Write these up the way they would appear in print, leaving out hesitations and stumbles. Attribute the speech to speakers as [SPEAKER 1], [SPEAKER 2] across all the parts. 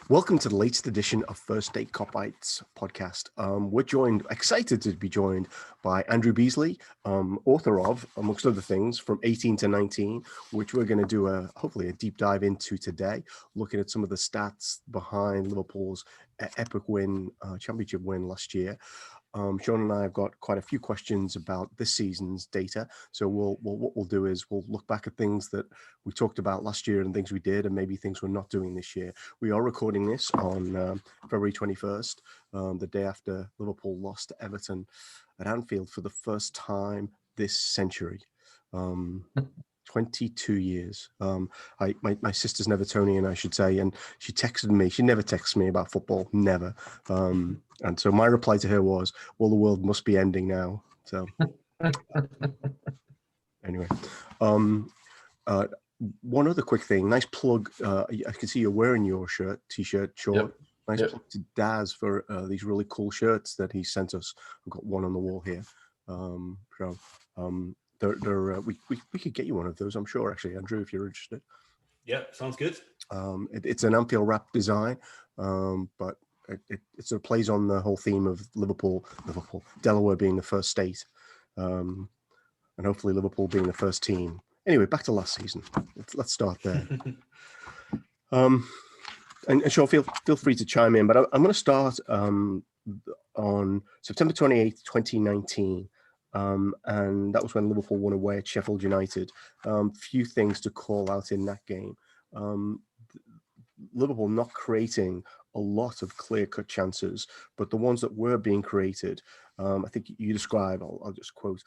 [SPEAKER 1] Welcome to the latest edition of First Day Kopites podcast. We're excited to be joined by Andrew Beasley, author of, amongst other things, From 18 to 19, which we're going to do hopefully a deep dive into today, looking at some of the stats behind Liverpool's epic championship win last year. Sean and I have got quite a few questions about this season's data. So what we'll do is we'll look back at things that we talked about last year and things we did and maybe things we're not doing this year. We are recording this on February 21st, the day after Liverpool lost to Everton at Anfield for the first time this century. 22 years. My sister's Evertonian, I should say, and she texted me. She never texts me about football, never. And so my reply to her was, well, the world must be ending now. So anyway, one other quick thing, nice plug. I can see you're wearing your t-shirt, short. Yep. Nice plug to Daz for these really cool shirts that he sent us. I've got one on the wall here. We could get you one of those, I'm sure, actually, Andrew, if you're interested.
[SPEAKER 2] Yeah, sounds good.
[SPEAKER 1] It's an Anfield wrap design, but it sort of plays on the whole theme of Liverpool, Delaware being the first state, and hopefully Liverpool being the first team. Anyway, back to last season. Let's start there. And Sean, feel free to chime in, but I'm going to start on September 28th, 2019. And that was when Liverpool won away at Sheffield United. Few things to call out in that game. Liverpool not creating a lot of clear-cut chances, but the ones that were being created, I think you describe, I'll just quote,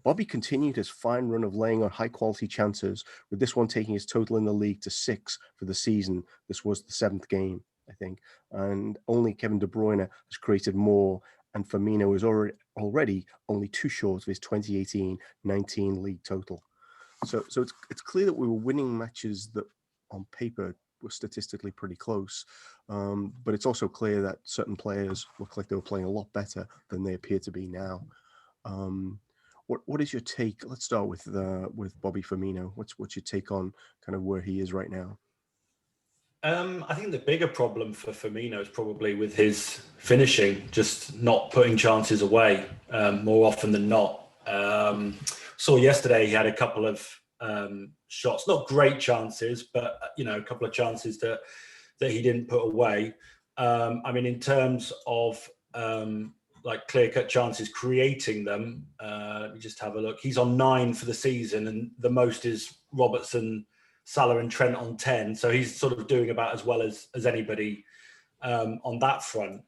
[SPEAKER 1] Bobby continued his fine run of laying on high-quality chances, with this one taking his total in the league to 6 for the season. This was the 7th game, I think. And only Kevin De Bruyne has created more, and Firmino is already only 2 short of his 2018-19 league total. So it's clear that we were winning matches that on paper were statistically pretty close, but it's also clear that certain players look like they were playing a lot better than they appear to be now. What is your take? Let's start with Bobby Firmino. What's your take on kind of where he is right now?
[SPEAKER 2] I think the bigger problem for Firmino is probably with his finishing, just not putting chances away more often than not. Saw yesterday he had a couple of shots, not great chances, but a couple of chances that he didn't put away. I mean, in terms of like clear-cut chances, creating them, let me just have a look. He's on 9 for the season, and the most is Robertson, Salah and Trent on 10. So he's sort of doing about as well as anybody on that front.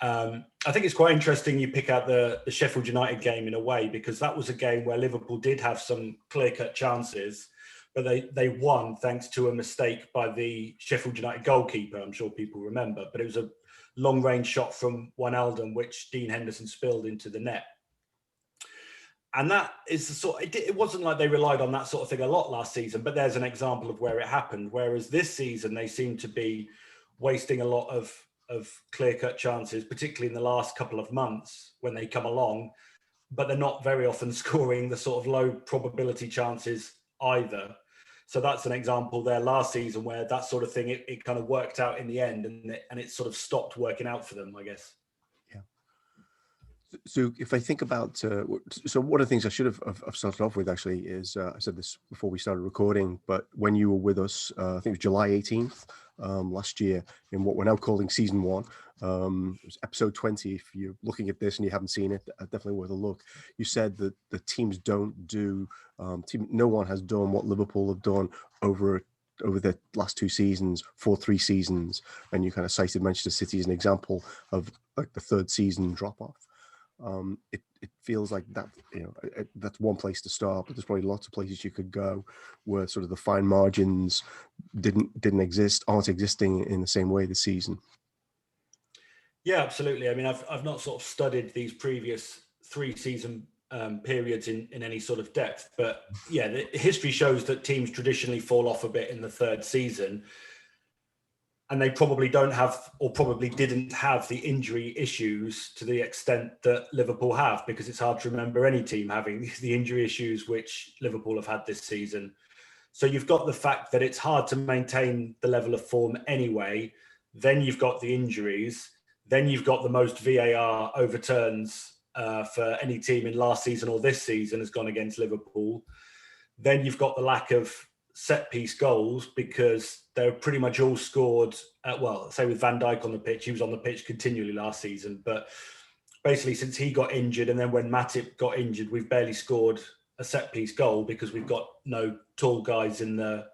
[SPEAKER 2] I think it's quite interesting you pick out the Sheffield United game in a way, because that was a game where Liverpool did have some clear-cut chances, but they won thanks to a mistake by the Sheffield United goalkeeper. I'm sure people remember, but it was a long-range shot from Wijnaldum, which Dean Henderson spilled into the net. And that is the sort. It wasn't like they relied on that sort of thing a lot last season, but there's an example of where it happened. Whereas this season, they seem to be wasting a lot of clear-cut chances, particularly in the last couple of months when they come along, but they're not very often scoring the sort of low probability chances either. So that's an example there last season where that sort of thing, it kind of worked out in the end, and it sort of stopped working out for them, I guess.
[SPEAKER 1] So if I think about, so one of the things I should have started off with actually is, I said this before we started recording, but when you were with us, I think it was July 18th last year in what we're now calling season 1, it was episode 20. If you're looking at this and you haven't seen it, definitely worth a look. You said that the teams don't do, no one has done what Liverpool have done over the last 2 seasons, 3 seasons, and you kind of cited Manchester City as an example of like the 3rd season drop-off. It feels like that, that's one place to start, but there's probably lots of places you could go where sort of the fine margins aren't existing in the same way this season.
[SPEAKER 2] Yeah, absolutely. I mean, I've not sort of studied these previous 3 season periods in any sort of depth, but yeah, the history shows that teams traditionally fall off a bit in the 3rd season. And they probably don't have, or probably didn't have, the injury issues to the extent that Liverpool have, because it's hard to remember any team having the injury issues which Liverpool have had this season. So you've got the fact that it's hard to maintain the level of form anyway. Then you've got the injuries. Then you've got the most VAR overturns for any team in last season or this season has gone against Liverpool. Then you've got the lack of set-piece goals because they're pretty much all scored say with Van Dijk on the pitch. He was on the pitch continually last season, but basically since he got injured and then when Matip got injured, we've barely scored a set-piece goal because we've got no tall guys in the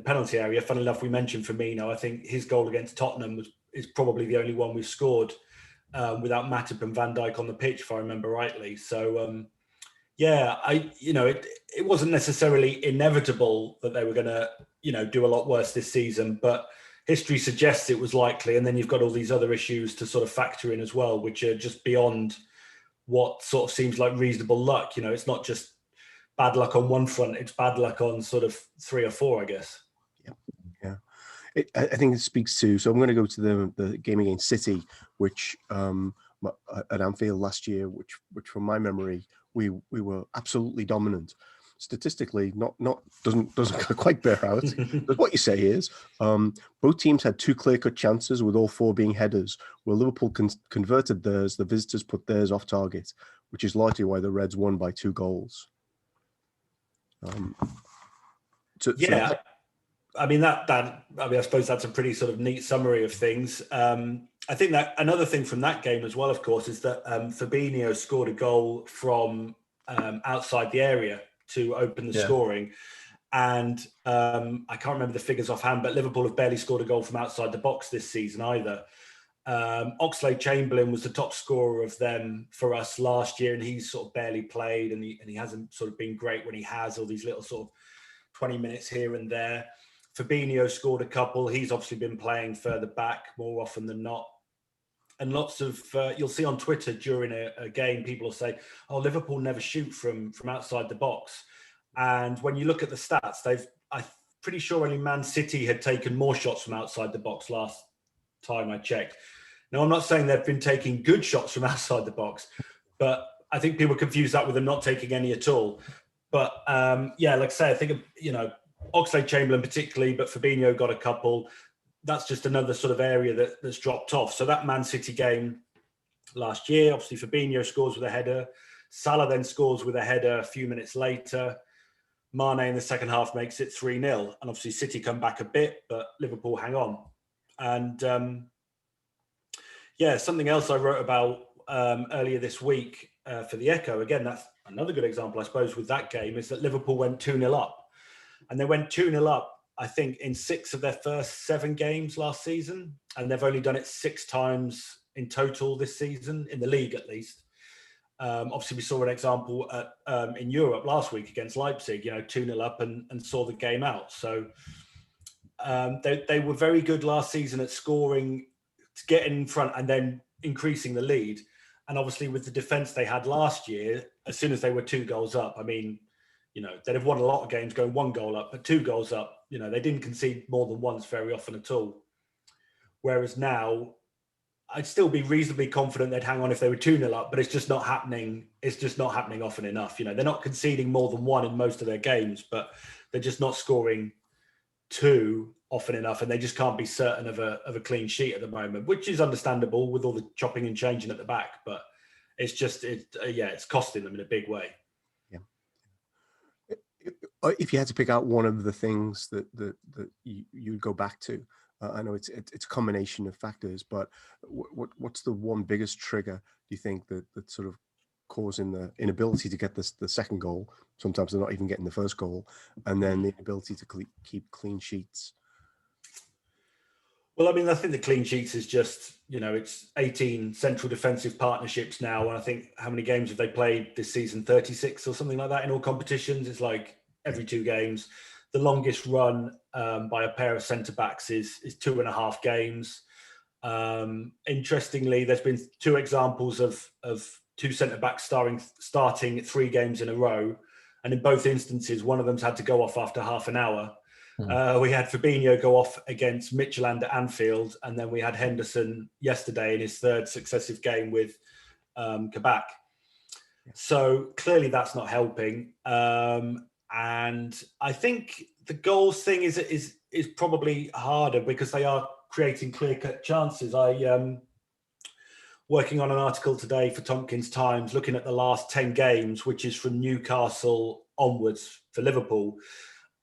[SPEAKER 2] penalty area. Funnily enough, we mentioned Firmino. I think his goal against Tottenham is probably the only one we've scored without Matip and Van Dijk on the pitch, if I remember rightly. So, it wasn't necessarily inevitable that they were going to, do a lot worse this season, but history suggests it was likely. And then you've got all these other issues to sort of factor in as well, which are just beyond what sort of seems like reasonable luck. It's not just bad luck on one front, it's bad luck on sort of 3 or 4, I guess.
[SPEAKER 1] Yeah. I think it speaks to, so I'm going to go to the game against City, which at Anfield last year, which from my memory, we were absolutely dominant. Statistically, not doesn't quite bear out. But what you say is, both teams had 2 clear-cut chances, with all 4 being headers. Where Liverpool converted theirs, the visitors put theirs off target, which is largely why the Reds won by 2 goals.
[SPEAKER 2] I suppose that's a pretty sort of neat summary of things. I think that another thing from that game as well, of course, is that Fabinho scored a goal from outside the area to open the scoring. And I can't remember the figures offhand, but Liverpool have barely scored a goal from outside the box this season either. Oxlade-Chamberlain was the top scorer of them for us last year, and he's sort of barely played, and he hasn't sort of been great when he has all these little sort of 20 minutes here and there. Fabinho scored a couple. He's obviously been playing further back more often than not. And lots of, you'll see on Twitter during a game, people will say, oh, Liverpool never shoot from outside the box. And when you look at the stats, I'm pretty sure only Man City had taken more shots from outside the box last time I checked. Now, I'm not saying they've been taking good shots from outside the box, but I think people confuse that with them not taking any at all. But like I say, I think, Oxlade-Chamberlain particularly, but Fabinho got a couple. That's just another sort of area that's dropped off. So that Man City game last year, obviously Fabinho scores with a header. Salah then scores with a header a few minutes later. Mane in the second half makes it 3-0. And obviously City come back a bit, but Liverpool hang on. And something else I wrote about earlier this week for the Echo, again, that's another good example, I suppose, with that game, is that Liverpool went 2-0 up. And they went 2-0 up, I think, in 6 of their first 7 games last season. And they've only done it 6 times in total this season, in the league at least. Obviously, we saw an example in Europe last week against Leipzig, 2-0 up and saw the game out. So they were very good last season at scoring, to get in front and then increasing the lead. And obviously, with the defence they had last year, as soon as they were 2 goals up, I mean, they'd have won a lot of games going 1 goal up, but 2 goals up, they didn't concede more than once very often at all. Whereas now, I'd still be reasonably confident they'd hang on if they were 2-0 up, but it's just not happening. It's just not happening often enough. They're not conceding more than 1 in most of their games, but they're just not scoring 2 often enough, and they just can't be certain of a clean sheet at the moment, which is understandable with all the chopping and changing at the back. But it's just, it's costing them in a big way.
[SPEAKER 1] If you had to pick out one of the things that you'd go back to, I know it's a combination of factors, but what's the one biggest trigger do you think that sort of causing the inability to get the second goal? Sometimes they're not even getting the first goal, and then the inability to keep clean sheets.
[SPEAKER 2] Well, I mean, I think the clean sheets is just, it's 18 central defensive partnerships now, and I think how many games have they played this season? 36 or something like that in all competitions. It's like every 2 games. The longest run by a pair of centre-backs is 2.5 games. Interestingly, there's been 2 examples of 2 centre-backs starting 3 games in a row. And in both instances, one of them's had to go off after half an hour. We had Fabinho go off against Midtjylland at Anfield, and then we had Henderson yesterday in his 3rd successive game with Quebec. So clearly that's not helping. And I think the goals thing is probably harder because they are creating clear-cut chances. I working on an article today for Tompkins Times, looking at the last 10 games, which is from Newcastle onwards for Liverpool.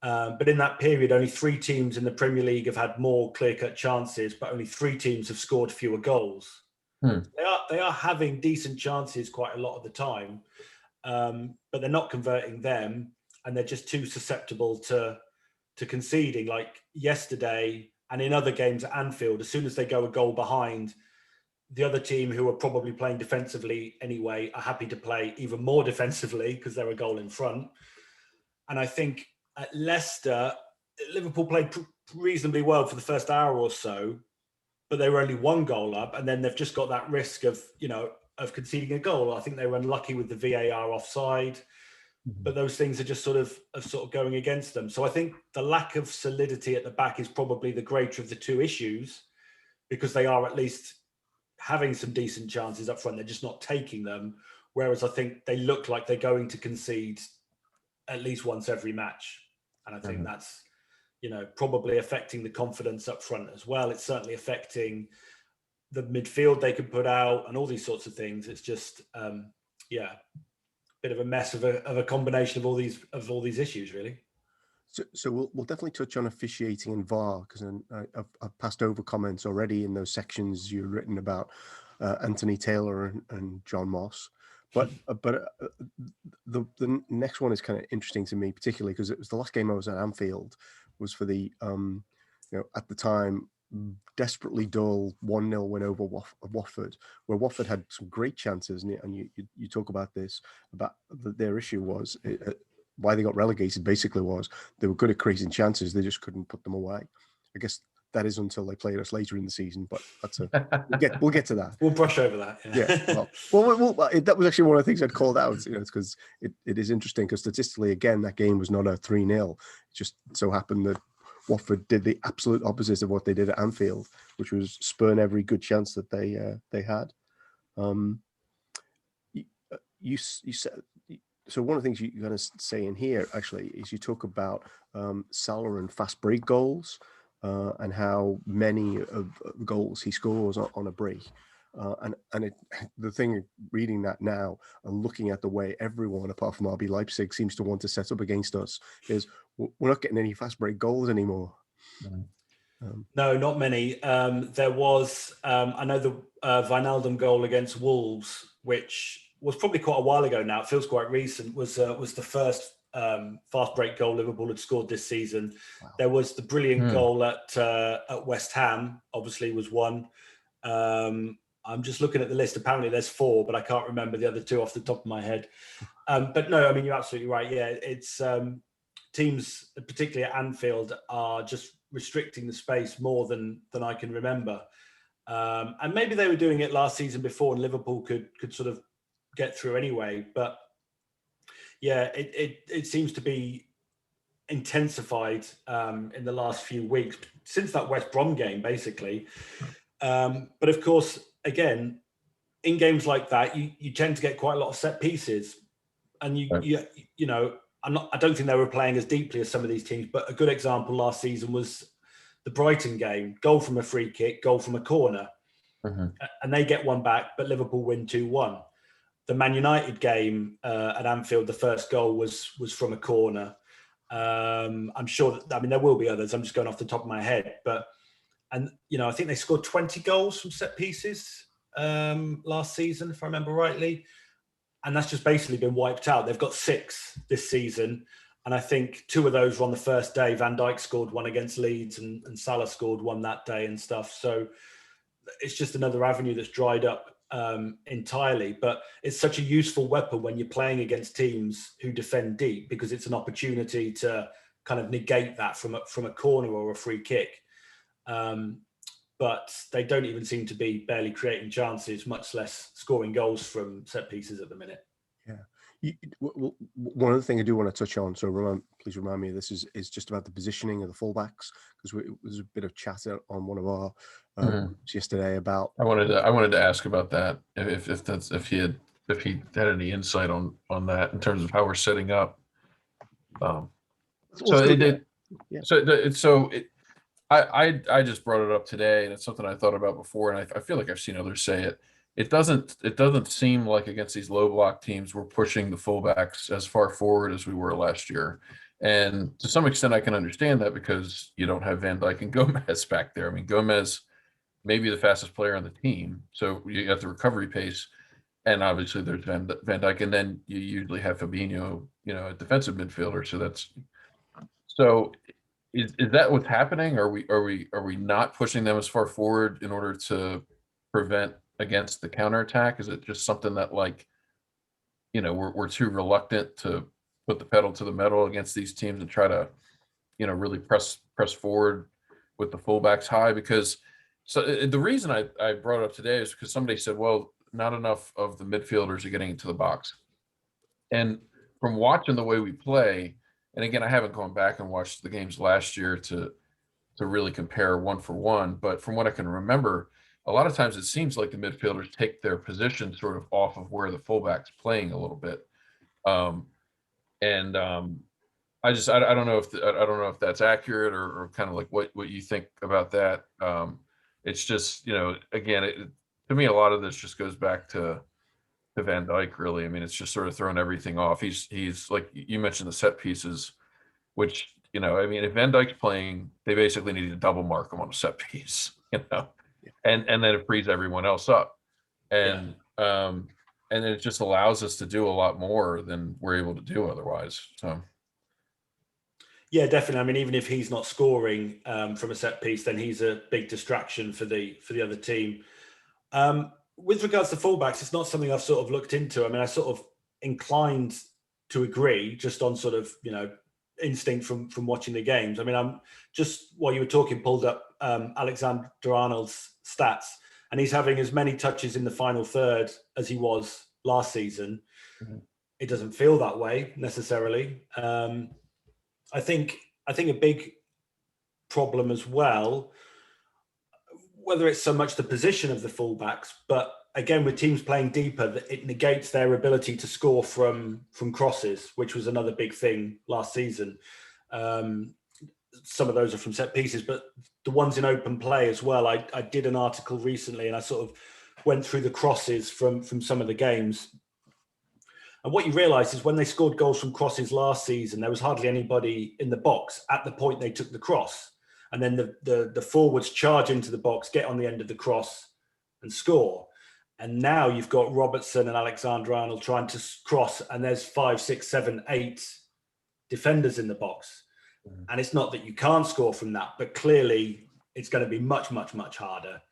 [SPEAKER 2] But in that period, only 3 teams in the Premier League have had more clear-cut chances, but only 3 teams have scored fewer goals. They are having decent chances quite a lot of the time, but they're not converting them, and they're just too susceptible to conceding. Like yesterday, and in other games at Anfield, as soon as they go a goal behind, the other team, who are probably playing defensively anyway, are happy to play even more defensively because they're a goal in front. And I think at Leicester, Liverpool played reasonably well for the first hour or so, but they were only 1 goal up, and then they've just got that risk of conceding a goal. I think they were unlucky with the VAR offside, but those things are just sort of going against them. So I think the lack of solidity at the back is probably the greater of the 2 issues, because they are at least having some decent chances up front. They're just not taking them. Whereas I think they look like they're going to concede at least once every match. And I think that's, probably affecting the confidence up front as well. It's certainly affecting the midfield they can put out and all these sorts of things. It's just, bit of a mess of a combination of all these issues, really.
[SPEAKER 1] So we'll definitely touch on officiating and VAR, because I've passed over comments already in those sections you've written about Anthony Taylor and John Moss. But the next one is kind of interesting to me, particularly because it was the last game I was at Anfield, was for the at the time desperately dull 1-0 win over Watford, where Watford had some great chances, and you talk about this, about their issue was why they got relegated basically was they were good at creating chances, they just couldn't put them away. I guess that is until they played us later in the season, but that's we'll get to that.
[SPEAKER 2] We'll brush over that.
[SPEAKER 1] Yeah. Well, that was actually one of the things I'd called out. It's because it is interesting, because statistically, again, that game was not a 3-0. It just so happened that Watford did the absolute opposite of what they did at Anfield, which was spurn every good chance that they had. You said. So one of the things you're going to say in here, actually, is you talk about Salah and fast break goals, and how many of the goals he scores on a break. The thing, reading that now and looking at the way everyone apart from RB Leipzig seems to want to set up against us, is we're not getting any fast break goals anymore.
[SPEAKER 2] No, not many. There was, I know, the Wijnaldum goal against Wolves, which was probably quite a while ago now. It feels quite recent. Was the first fast break goal Liverpool had scored this season. Wow. There was the brilliant goal at West Ham. Obviously, was one. I'm just looking at the list. Apparently, there's 4, but I can't remember the other 2 off the top of my head. But no, I mean, you're absolutely right. Yeah, it's teams, particularly at Anfield, are just restricting the space more than I can remember. And maybe they were doing it last season before, and Liverpool could sort of get through anyway. But yeah, it seems to be intensified in the last few weeks, since that West Brom game, basically. But of course, again, in games like that, you tend to get quite a lot of set pieces, and I don't think they were playing as deeply as some of these teams. But a good example last season was the Brighton game: goal from a free kick, goal from a corner, and they get one back, but Liverpool win 2-1. The Man United game at Anfield, the first goal was from a corner. I'm sure there will be others. I'm just going off the top of my head, I think they scored 20 goals from set pieces last season, if I remember rightly. And that's just basically been wiped out. They've got 6 this season. And I think 2 of those were on the first day. Van Dijk scored one against Leeds, and Salah scored one that day and stuff. So it's just another avenue that's dried up entirely. But it's such a useful weapon when you're playing against teams who defend deep, because it's an opportunity to kind of negate that from a corner or a free kick. But they don't even seem to be barely creating chances, much less scoring goals from set pieces at the minute.
[SPEAKER 1] Yeah. One other thing I do want to touch on, so please remind me of this, is just about the positioning of the fullbacks, because there's a bit of chatter on one of our yesterday about.
[SPEAKER 3] I wanted to ask about that, if he had any insight on that in terms of how we're setting up. I just brought it up today, and it's something I thought about before, and I feel like I've seen others say it. It doesn't seem like against these low block teams we're pushing the fullbacks as far forward as we were last year. And to some extent, I can understand that because you don't have Van Dijk and Gomez back there. I mean, Gomez may be the fastest player on the team, so you got the recovery pace, and obviously there's Van Dijk, and then you usually have Fabinho, a defensive midfielder. So is that what's happening? Are we not pushing them as far forward in order to prevent against the counterattack? Is it just something that we're too reluctant to put the pedal to the metal against these teams and try to really press forward with the fullbacks high? Because the reason I brought it up today is because somebody said, well, not enough of the midfielders are getting into the box. And from watching the way we play, and again, I haven't gone back and watched the games last year to really compare one for one, but from what I can remember, a lot of times it seems like the midfielders take their position sort of off of where the fullback's playing a little bit. And I don't know if that's accurate or kind of like what you think about that. It's just, again, to me, a lot of this just goes back to Van Dijk, really. I mean, it's just sort of throwing everything off. He's like you mentioned, the set pieces, which, I mean, if Van Dijk's playing, they basically need to double mark him on a set piece, and then it frees everyone else up. And and it just allows us to do a lot more than we're able to do otherwise. So
[SPEAKER 2] Yeah, definitely. I mean, even if he's not scoring from a set piece, then he's a big distraction for the other team. With regards to fullbacks, it's not something I've sort of looked into. I mean, I sort of inclined to agree just on sort of, instinct from watching the games. I mean, I'm just, while you were talking, pulled up Alexander-Arnold's stats, and he's having as many touches in the final third as he was last season.
[SPEAKER 3] Mhm.
[SPEAKER 2] It doesn't feel that way necessarily. I think a big problem as well, whether it's so much the position of the fullbacks, but again, with teams playing deeper, that it negates their ability to score from crosses, which was another big thing last season. Some of those are from set pieces, but the ones in open play as well. I did an article recently, and I sort of went through the crosses from some of the games. And what you realise is when they scored goals from crosses last season, there was hardly anybody in the box at the point they took the cross. And then the forwards charge into the box, get on the end of the cross and score. And now you've got Robertson and Alexander-Arnold trying to cross, and there's 5, 6, 7, 8 defenders in the box. Mm. And it's not that you can't score from that, but clearly it's going to be much, much, much harder.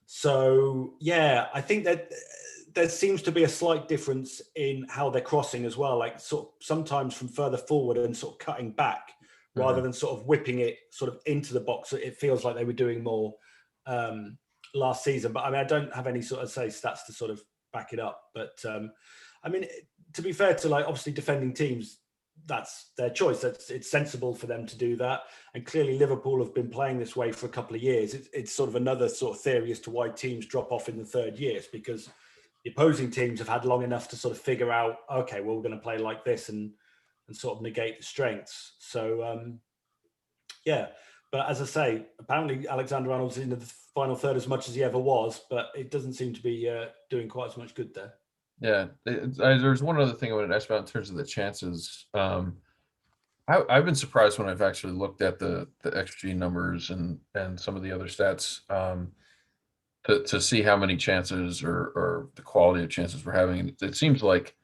[SPEAKER 2] So, yeah, I think that there seems to be a slight difference in how they're crossing as well, like sort of sometimes from further forward and sort of cutting back rather than sort of whipping it sort of into the box. It feels like they were doing more last season. But I mean, I don't have any sort of stats to sort of back it up. But I mean, to be fair to obviously defending teams, that's their choice. It's sensible for them to do that. And clearly Liverpool have been playing this way for a couple of years. It's sort of another sort of theory as to why teams drop off in the third year. It's because the opposing teams have had long enough to sort of figure out, okay, well, we're going to play like this and sort of negate the strengths. So, yeah. But as I say, apparently Alexander-Arnold's in the final third as much as he ever was, but it doesn't seem to be doing quite as much good there.
[SPEAKER 3] Yeah, there's one other thing I wanted to ask about in terms of the chances. I've been surprised when I've actually looked at the XG numbers and some of the other stats to see how many chances or the quality of chances we're having. It seems like,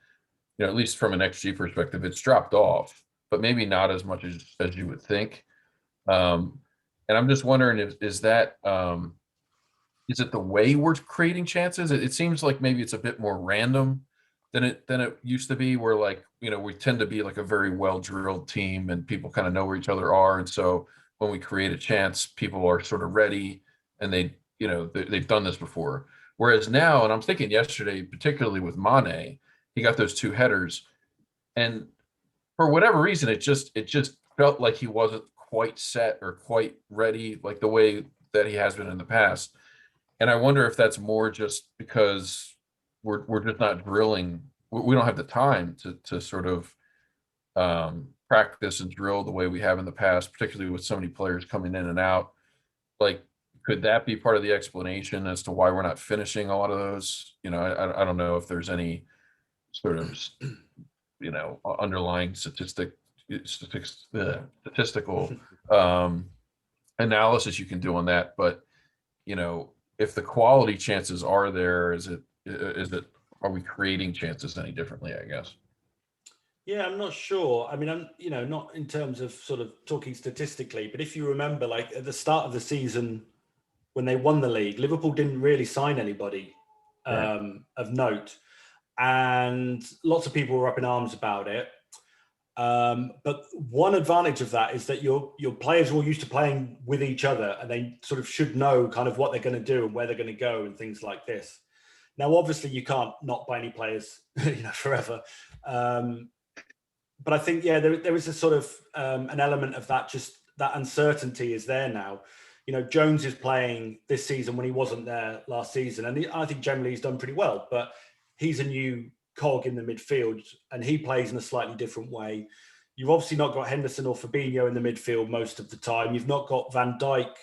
[SPEAKER 3] at least from an XG perspective, it's dropped off, but maybe not as much as you would think. And I'm just wondering is it the way we're creating chances? It seems like maybe it's a bit more random than it used to be, where we tend to be like a very well drilled team and people kind of know where each other are. And so when we create a chance, people are sort of ready and they've done this before. Whereas now, and I'm thinking yesterday, particularly with Mane, he got those 2 headers, and for whatever reason, it just felt like he wasn't quite set or quite ready, like the way that he has been in the past. And I wonder if that's more just because we're just not drilling. We don't have the time to sort of practice and drill the way we have in the past, particularly with so many players coming in and out. Like, could that be part of the explanation as to why we're not finishing a lot of those? I don't know if there's any sort of, underlying statistical analysis you can do on that. But, if the quality chances are there, are we creating chances any differently, I guess?
[SPEAKER 2] Yeah, I'm not sure. I mean, I'm, not in terms of sort of talking statistically, but if you remember, like at the start of the season, when they won the league, Liverpool didn't really sign anybody of note. And lots of people were up in arms about it. But one advantage of that is that your players are all used to playing with each other, and they sort of should know kind of what they're going to do and where they're going to go and things like this. Now, obviously, you can't not buy any players, forever. But I think, there is a sort of an element of that, just that uncertainty is there now. Jones is playing this season when he wasn't there last season. And I think generally he's done pretty well, but he's a new cog in the midfield and he plays in a slightly different way. You've obviously not got Henderson or Fabinho in the midfield most of the time. You've not got Van Dijk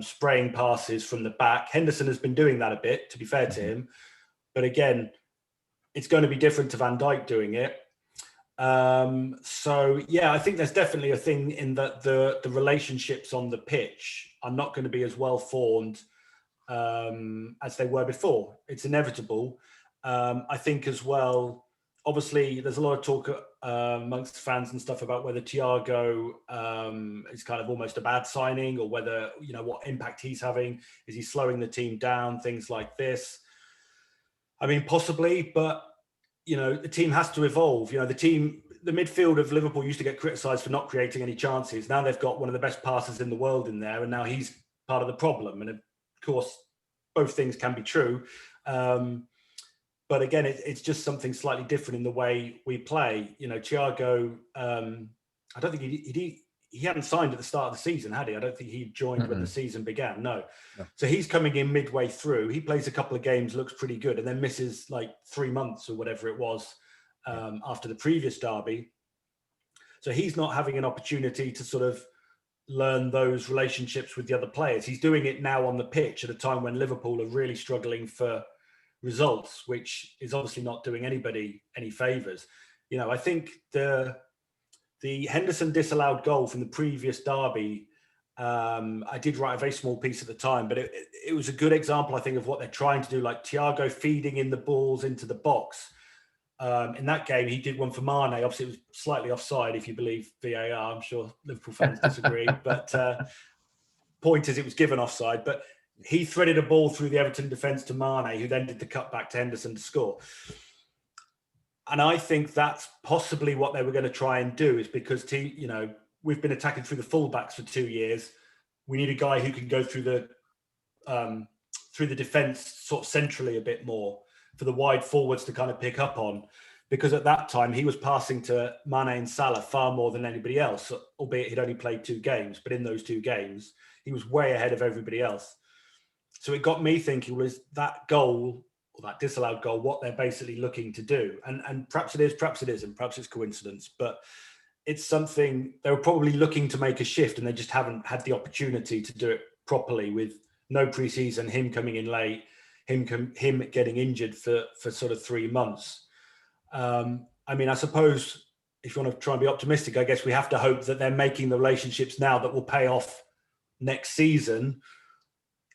[SPEAKER 2] spraying passes from the back. Henderson has been doing that a bit, to be fair to him. But again, it's going to be different to Van Dijk doing it. I think there's definitely a thing in that the relationships on the pitch are not going to be as well formed as they were before. It's inevitable. I think as well, obviously there's a lot of talk amongst fans and stuff about whether Thiago is kind of almost a bad signing, or whether, what impact he's having. Is he slowing the team down? Things like this. I mean, possibly, but the team has to evolve. The midfield of Liverpool used to get criticised for not creating any chances. Now they've got one of the best passers in the world in there, and now he's part of the problem. And of course, both things can be true. But again, it's just something slightly different in the way we play. Thiago, I don't think he hadn't signed at the start of the season, had he? I don't think he joined when the season began. No. So he's coming in midway through. He plays a couple of games, looks pretty good, and then misses like 3 months or whatever it was after the previous derby. So he's not having an opportunity to sort of learn those relationships with the other players. He's doing it now on the pitch at a time when Liverpool are really struggling for results, which is obviously not doing anybody any favours. I think the Henderson disallowed goal from the previous derby, I did write a very small piece at the time, but it was a good example, I think, of what they're trying to do, like Thiago feeding in the balls into the box. In that game, he did one for Mane. Obviously, it was slightly offside, if you believe VAR. I'm sure Liverpool fans disagree, but point is it was given offside. But he threaded a ball through the Everton defence to Mane, who then did the cut back to Henderson to score. And I think that's possibly what they were going to try and do, is because, we've been attacking through the fullbacks for 2 years. We need a guy who can go through the defence sort of centrally a bit more, for the wide forwards to kind of pick up on. Because at that time, he was passing to Mane and Salah far more than anybody else, albeit he'd only played 2 games. But in those 2 games, he was way ahead of everybody else. So it got me thinking, was that goal, or that disallowed goal, what they're basically looking to do? And perhaps it is, perhaps it isn't, perhaps it's coincidence, but it's something they were probably looking to make a shift, and they just haven't had the opportunity to do it properly, with no preseason, him coming in late, him getting injured for sort of 3 months. I mean, I suppose if you want to try and be optimistic, I guess we have to hope that they're making the relationships now that will pay off next season,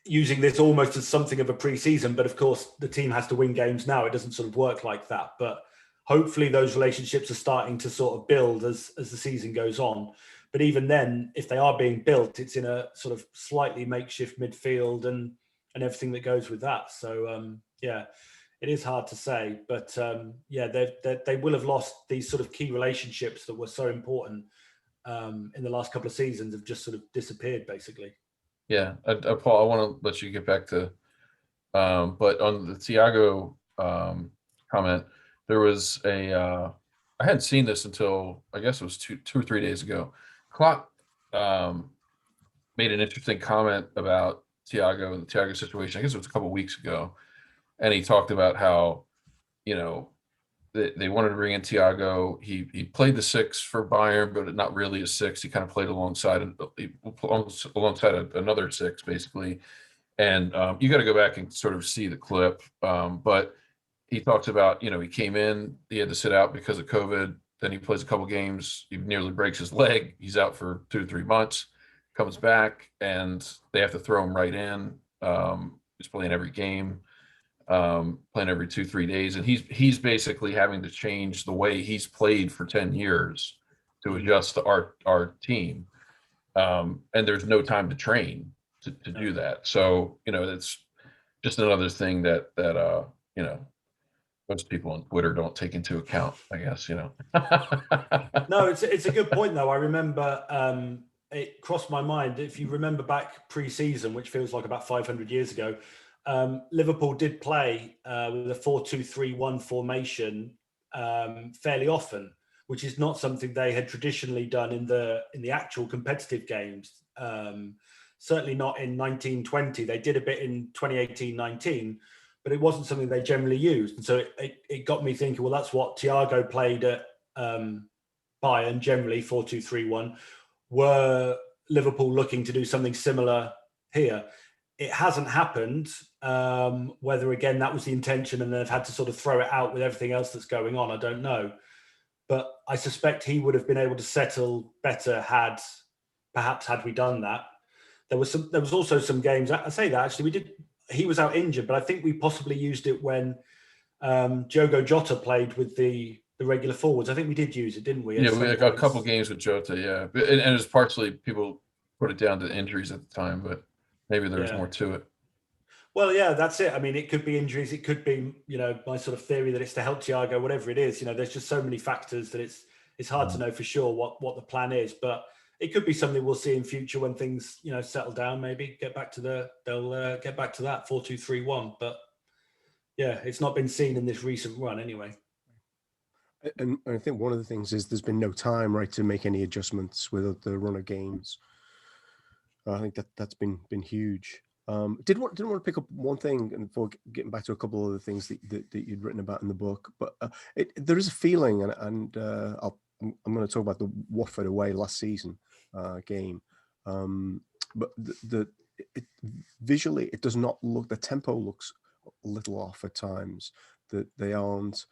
[SPEAKER 2] using this almost as something of a pre-season. But of course, the team has to win games now. It doesn't sort of work like that. But hopefully those relationships are starting to sort of build as the season goes on. But even then, if they are being built, it's in a sort of slightly makeshift midfield and everything that goes with that. So, it is hard to say. But, they will have lost these sort of key relationships that were so important in the last couple of seasons, have just sort of disappeared, basically.
[SPEAKER 3] Yeah, Paul, I want to let you get back to, but on the Thiago comment, there was I hadn't seen this until, I guess it was two or 3 days ago. Klopp made an interesting comment about Thiago and the Thiago situation. I guess it was a couple of weeks ago, and he talked about how, they wanted to bring in Thiago. He played the six for Bayern, but not really a six. He kind of played alongside another six, basically. And you got to go back and sort of see the clip. But he talks about, he came in, he had to sit out because of COVID. Then he plays a couple games. He nearly breaks his leg. He's out for 2 to 3 months. Comes back, and they have to throw him right in. He's playing every game. Playing every 2-3 days, and he's basically having to change the way he's played for 10 years to adjust to our team. And there's no time to train to do that. So, it's just another thing that most people on Twitter don't take into account, I guess.
[SPEAKER 2] No, it's a good point though. I remember it crossed my mind. If you remember back pre-season, which feels like about 500 years ago, Liverpool did play with a 4-2-3-1 formation fairly often, which is not something they had traditionally done in the actual competitive games. Certainly not in 1920. They did a bit in 2018-19, but it wasn't something they generally used. And so it got me thinking, well, that's what Thiago played at Bayern, generally 4-2-3-1. Were Liverpool looking to do something similar here? It hasn't happened. Whether, again, that was the intention and they've had to sort of throw it out with everything else that's going on, I don't know. But I suspect he would have been able to settle better had we done that. There was also some games, I say that actually, he was out injured, but I think we possibly used it when Diogo Jota played with the regular forwards. I think we did use it, didn't we?
[SPEAKER 3] Yeah, we had a couple games with Jota, yeah. And it's partially people put it down to injuries at the time, but maybe there's more to it.
[SPEAKER 2] Well, yeah, that's it. I mean, it could be injuries. It could be, my sort of theory that it's to help Thiago, whatever it is. There's just so many factors that it's hard to know for sure what the plan is. But it could be something we'll see in future when things, settle down. Maybe they'll get back to that 4-2-3-1. But yeah, it's not been seen in this recent run anyway.
[SPEAKER 1] And I think one of the things is there's been no time, right, to make any adjustments with the run of games. I think that's been huge. Did want to pick up one thing, and before getting back to a couple of other things that you'd written about in the book, but there is a feeling, and I'm going to talk about the Watford away last season game, but visually it does not look. The tempo looks a little off at times. That they aren't,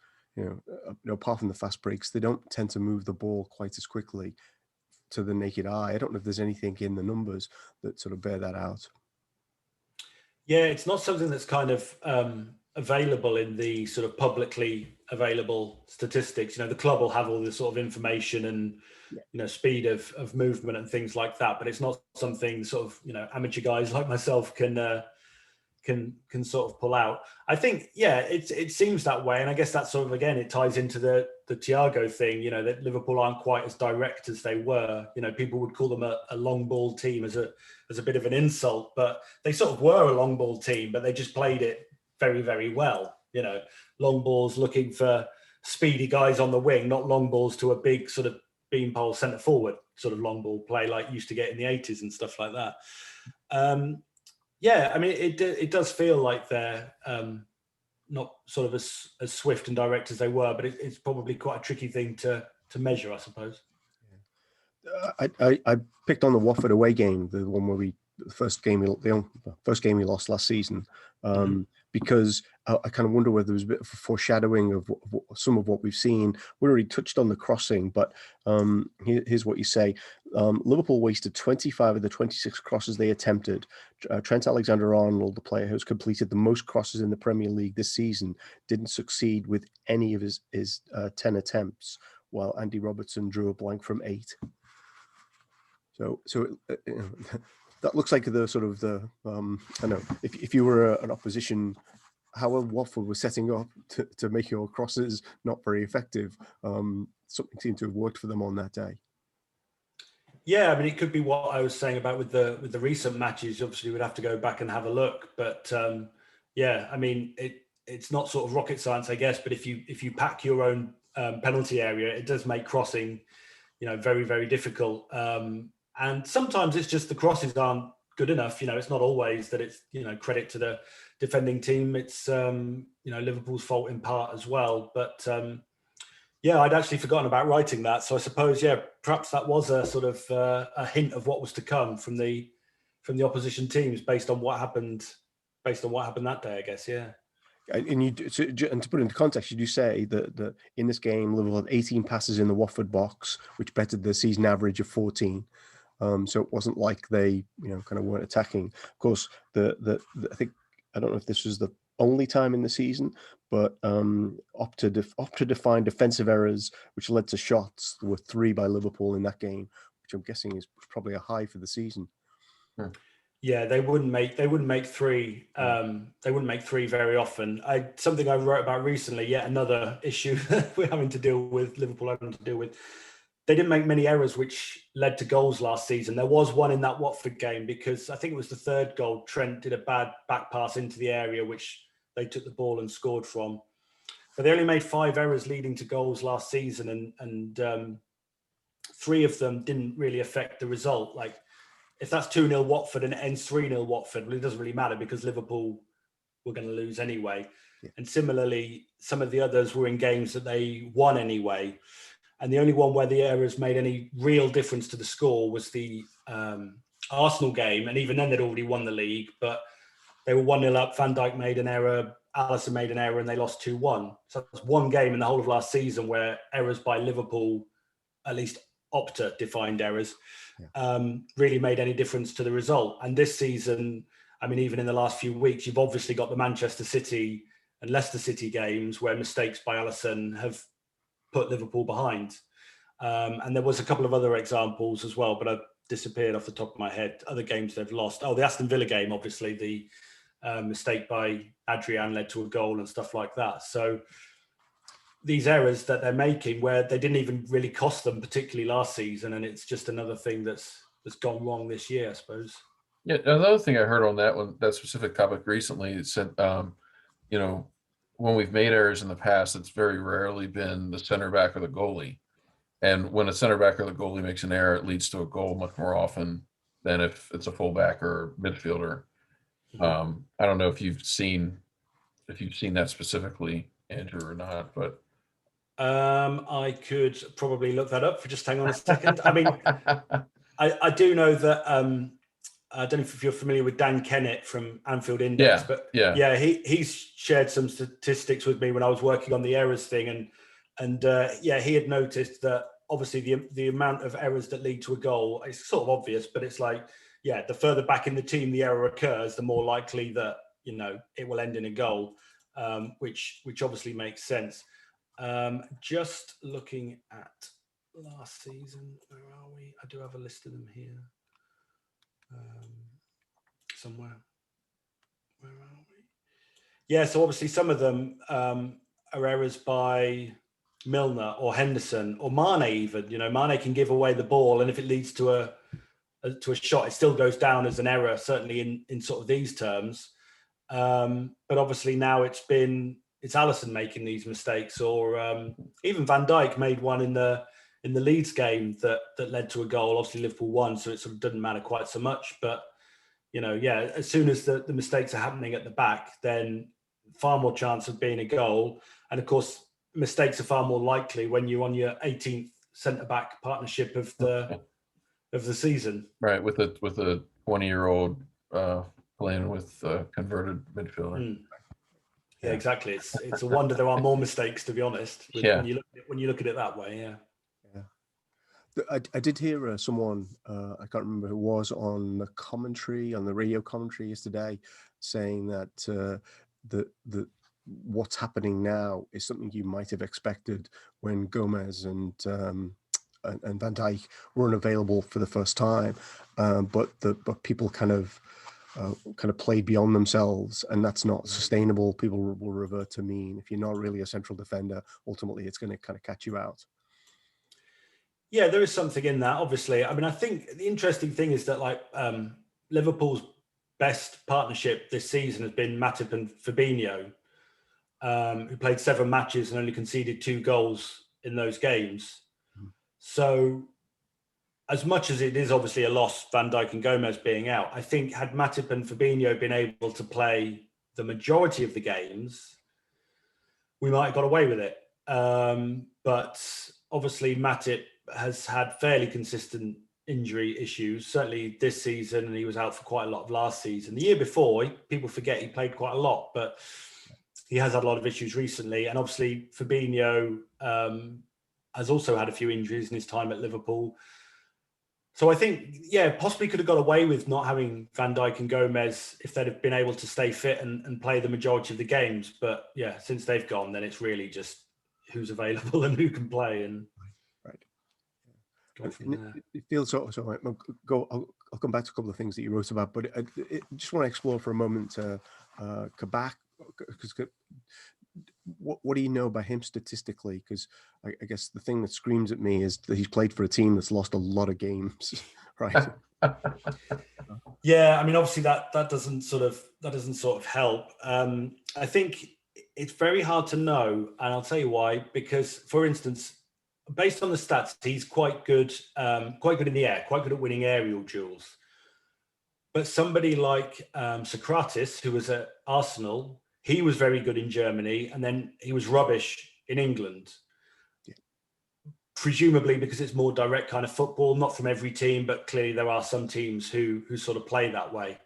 [SPEAKER 1] apart from the fast breaks, they don't tend to move the ball quite as quickly to the naked eye. I don't know if there's anything in the numbers that sort of bear that out.
[SPEAKER 2] Yeah, it's not something that's kind of available in the sort of publicly available statistics. The club will have all this sort of information and, speed of movement and things like that, but it's not something sort of, amateur guys like myself can sort of pull out. I think, it seems that way. And I guess that's sort of, again, it ties into the Thiago thing, that Liverpool aren't quite as direct as they were. People would call them a long ball team as a bit of an insult, but they sort of were a long ball team, but they just played it very, very well. Long balls looking for speedy guys on the wing, not long balls to a big sort of beanpole centre forward sort of long ball play like used to get in the 80s and stuff like that. I mean, it does feel like they're not sort of as swift and direct as they were, but it's probably quite a tricky thing to measure, I suppose.
[SPEAKER 1] I picked on the Watford away game, the one where the first game we lost last season, because I kind of wonder whether there was a bit of a foreshadowing of some of what we've seen. We already touched on the crossing, but here's what you say. Liverpool wasted 25 of the 26 crosses they attempted. Trent Alexander-Arnold, the player who's completed the most crosses in the Premier League this season, didn't succeed with any of his 10 attempts, while Andy Robertson drew a blank from 8. So that looks like the sort of I don't know, if you were an opposition, how Watford was setting up to make your crosses not very effective. Something seemed to have worked for them on that day. Yeah,
[SPEAKER 2] I mean, it could be what I was saying about with the recent matches. Obviously, we'd have to go back and have a look. But I mean, it's not sort of rocket science, I guess. But if you pack your own penalty area, it does make crossing, very, very difficult. And sometimes it's just the crosses aren't good enough. It's not always that it's, credit to the defending team. It's, Liverpool's fault in part as well. But Yeah, I'd actually forgotten about writing that. So I suppose, yeah, perhaps that was a sort of a hint of what was to come from the opposition teams based on what happened that day, I guess. Yeah.
[SPEAKER 1] And and to put it into context, you do say that in this game, Liverpool had 18 passes in the Watford box, which bettered the season average of 14. So it wasn't like they, kind of weren't attacking. Of course, I think, I don't know if this was the only time in the season, but Opta defined defensive errors, which led to shots. There were 3 by Liverpool in that game, which I'm guessing is probably a high for the season.
[SPEAKER 2] Yeah, they wouldn't make 3. They wouldn't make 3 very often. Something I wrote about recently. Yet another issue we're having to deal with. Liverpool having to deal with. They didn't make many errors, which led to goals last season. There was one in that Watford game because I think it was the 3rd goal. Trent did a bad back pass into the area, which they took the ball and scored from. But they only made 5 errors leading to goals last season, and 3 of them didn't really affect the result. Like, if that's 2-0 Watford and it ends 3-0 Watford, well, it doesn't really matter because Liverpool were going to lose anyway. Yeah. And similarly, some of the others were in games that they won anyway. And the only one where the errors made any real difference to the score was the Arsenal game. And even then, they'd already won the league, but they were 1-0 up. Van Dijk made an error, Alisson made an error, and they lost 2-1. So that's one game in the whole of last season where errors by Liverpool, at least Opta defined errors, really made any difference to the result. And this season, I mean, even in the last few weeks, you've obviously got the Manchester City and Leicester City games where mistakes by Alisson have put Liverpool behind. And there was a couple of other examples as well, but I've disappeared off the top of my head. Other games they've lost. Oh, the Aston Villa game, obviously, the mistake by Adrian led to a goal and stuff like that. So these errors that they're making where they didn't even really cost them, particularly last season, and it's just another thing that's gone wrong this year, I suppose.
[SPEAKER 3] Yeah, another thing I heard on that specific topic recently, it said, when we've made errors in the past, it's very rarely been the center back or the goalie. And when a center back or the goalie makes an error, it leads to a goal much more often than if it's a fullback or midfielder. Mm-hmm. I don't know if you've seen that specifically, Andrew, or not, but
[SPEAKER 2] I could probably look that up. Just hang on a second. I mean, I do know that I don't know if you're familiar with Dan Kennett from Anfield Index, but he's shared some statistics with me when I was working on the errors thing, and he had noticed that obviously the amount of errors that lead to a goal is sort of obvious, but it's like, the further back in the team the error occurs, the more likely that it will end in a goal, which obviously makes sense. Just looking at last season, where are we? I do have a list of them here. Somewhere. Where are we? Yeah, so obviously some of them are errors by Milner or Henderson or Mane even. Mane can give away the ball, and if it leads to a shot, it still goes down as an error, certainly in sort of these terms. But obviously now it's Alisson making these mistakes, or even Van Dijk made one in the Leeds game that led to a goal. Obviously Liverpool won, so it sort of doesn't matter quite so much. But as soon as the mistakes are happening at the back, then far more chance of being a goal. And of course, mistakes are far more likely when you're on your 18th centre back partnership of the season.
[SPEAKER 3] Right, with a 20-year-old playing with a converted midfielder.
[SPEAKER 2] Mm. Yeah, exactly. It's a wonder there are more mistakes, to be honest. When you look at it that way, yeah.
[SPEAKER 1] I did hear someone, I can't remember who it was, on the radio commentary yesterday, saying that the what's happening now is something you might have expected when Gomez and Van Dijk were unavailable for the first time, but people kind of played beyond themselves, and that's not sustainable. People will revert to mean. If you're not really a central defender, ultimately it's going to kind of catch you out.
[SPEAKER 2] Yeah, there is something in that, obviously. I mean, I think the interesting thing is that Liverpool's best partnership this season has been Matip and Fabinho, who played 7 matches and only conceded 2 goals in those games. So as much as it is obviously a loss, Van Dijk and Gomez being out, I think had Matip and Fabinho been able to play the majority of the games, we might have got away with it. But obviously Matip has had fairly consistent injury issues, certainly this season, and he was out for quite a lot of last season. The year before, people forget he played quite a lot, but he has had a lot of issues recently. And obviously Fabinho has also had a few injuries in his time at Liverpool. So I think, possibly could have got away with not having Van Dijk and Gomez if they'd have been able to stay fit and play the majority of the games. But yeah, since they've gone, then it's really just who's available and who can play. And
[SPEAKER 1] right.
[SPEAKER 2] There.
[SPEAKER 1] It feels so. I'll come back to a couple of things that you wrote about, but I just want to explore for a moment Kabak, because what do you know about him statistically? Because I guess the thing that screams at me is that he's played for a team that's lost a lot of games, right?
[SPEAKER 2] Yeah, I mean, obviously that doesn't sort of help. I think it's very hard to know, and I'll tell you why. Because, for instance, based on the stats, he's quite good in the air, quite good at winning aerial duels. But somebody like Socrates, who was at Arsenal, he was very good in Germany, and then he was rubbish in England.
[SPEAKER 1] Yeah.
[SPEAKER 2] Presumably because it's more direct kind of football, not from every team, but clearly there are some teams who sort of play that way.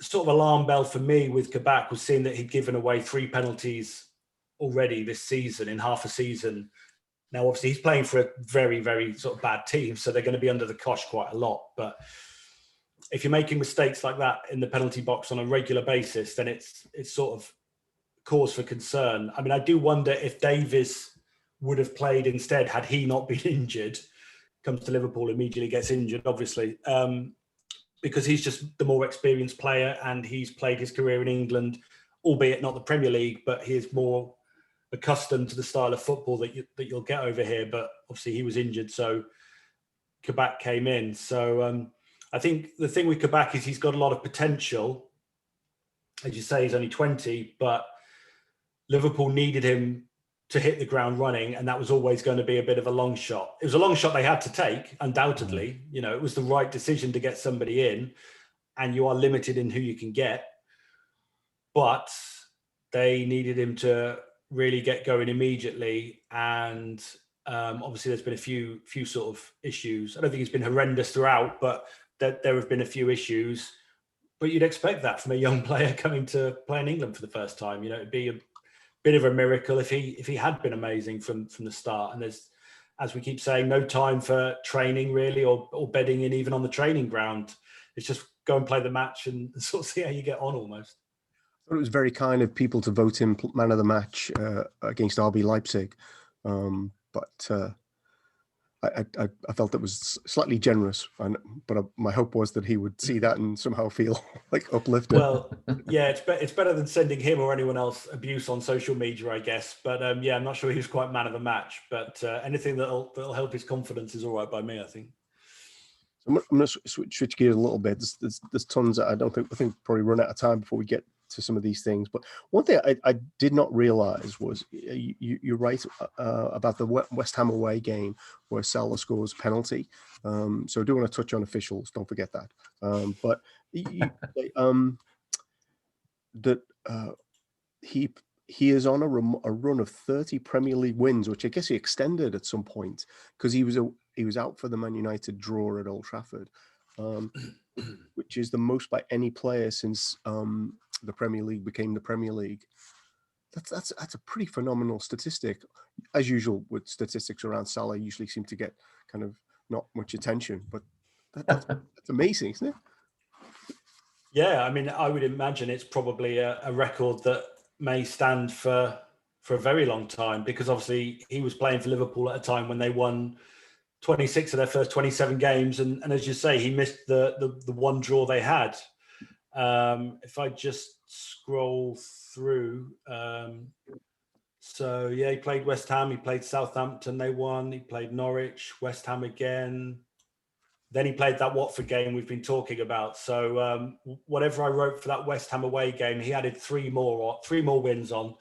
[SPEAKER 2] Sort of alarm bell for me with Kabak was seeing that he'd given away 3 penalties already this season in half a season. Now, obviously, he's playing for a very, very sort of bad team, so they're going to be under the cosh quite a lot. But if you're making mistakes like that in the penalty box on a regular basis, then it's sort of cause for concern. I mean, I do wonder if Davies would have played instead had he not been injured. Comes to Liverpool, immediately gets injured, obviously, because he's just the more experienced player and he's played his career in England, albeit not the Premier League, but he is more accustomed to the style of football that you'll get over here. But obviously he was injured, so Kabak came in. So I think the thing with Kabak is he's got a lot of potential. As you say, he's only 20, but Liverpool needed him to hit the ground running, and that was always going to be a bit of a long shot. It was a long shot they had to take, undoubtedly. You know, it was the right decision to get somebody in, and you are limited in who you can get. But they needed him to really get going immediately, and obviously there's been a few sort of issues. I don't think it's been horrendous throughout, but there have been a few issues. But you'd expect that from a young player coming to play in England for the first time. You know, it'd be a bit of a miracle if he had been amazing from the start. And there's, as we keep saying, no time for training really, or bedding in even on the training ground. It's just go and play the match and sort of see how you get on almost.
[SPEAKER 1] I thought it was very kind of people to vote him man of the match against RB Leipzig. But I felt it was slightly generous, but my hope was that he would see that and somehow feel like uplifted.
[SPEAKER 2] Well, yeah, it's better than sending him or anyone else abuse on social media, I guess. But I'm not sure he was quite man of the match. But anything that'll help his confidence is all right by me, I think.
[SPEAKER 1] So I'm going to switch gears a little bit. There's tons that I think probably run out of time before we get to some of these things. But one thing I did not realize was you're right about the West Ham away game where Salah scores a penalty. So I do want to touch on officials. Don't forget that. But he is on a run of 30 Premier League wins, which I guess he extended at some point because he was out for the Man United draw at Old Trafford, which is the most by any player since the Premier League became the Premier League. That's a pretty phenomenal statistic. As usual with statistics around Salah, usually seem to get kind of not much attention, but that's amazing, isn't it?
[SPEAKER 2] Yeah, I mean, I would imagine it's probably a record that may stand for a very long time, because obviously he was playing for Liverpool at a time when they won 26 of their first 27 games, and as you say, he missed the one draw they had. If I just scroll through, so yeah, he played West Ham, he played Southampton, they won, he played Norwich, West Ham again, then he played that Watford game we've been talking about. So whatever I wrote for that West Ham away game, he added three more wins on.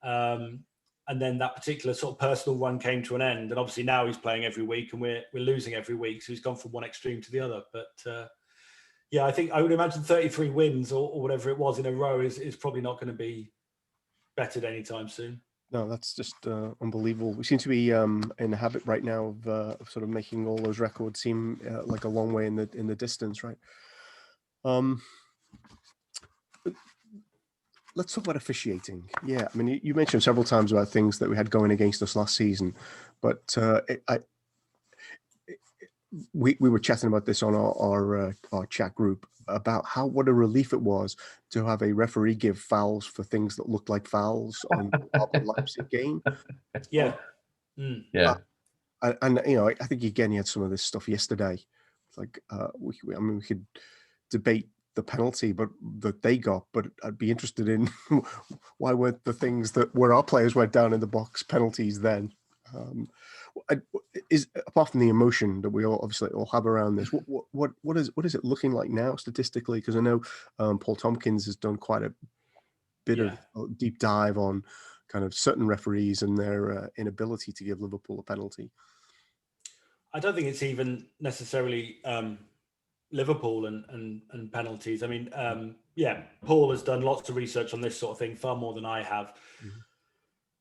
[SPEAKER 2] And then that particular sort of personal run came to an end. And obviously now he's playing every week and we're losing every week. So he's gone from one extreme to the other. But yeah, I think I would imagine 33 wins or whatever it was in a row is probably not going to be bettered anytime soon.
[SPEAKER 1] No, that's just unbelievable. We seem to be in the habit right now of sort of making all those records seem like a long way in the distance, right? Um, let's talk about officiating. Yeah, I mean, you mentioned several times about things that we had going against us last season, but we were chatting about this on our chat group about what a relief it was to have a referee give fouls for things that looked like fouls on the Leipzig game.
[SPEAKER 2] Yeah.
[SPEAKER 3] Yeah.
[SPEAKER 1] And you know, I think again, he had some of this stuff yesterday. It's like I mean, we could debate the penalty, but that they got. But I'd be interested in why weren't the things that where our players went down in the box penalties then? Is apart from the emotion that we all obviously all have around this, what is it looking like now statistically? Because I know Paul Tompkins has done quite a bit of deep dive on kind of certain referees and their inability to give Liverpool a penalty.
[SPEAKER 2] I don't think it's even necessarily Liverpool and penalties. I mean, Paul has done lots of research on this sort of thing, far more than I have. Mm-hmm.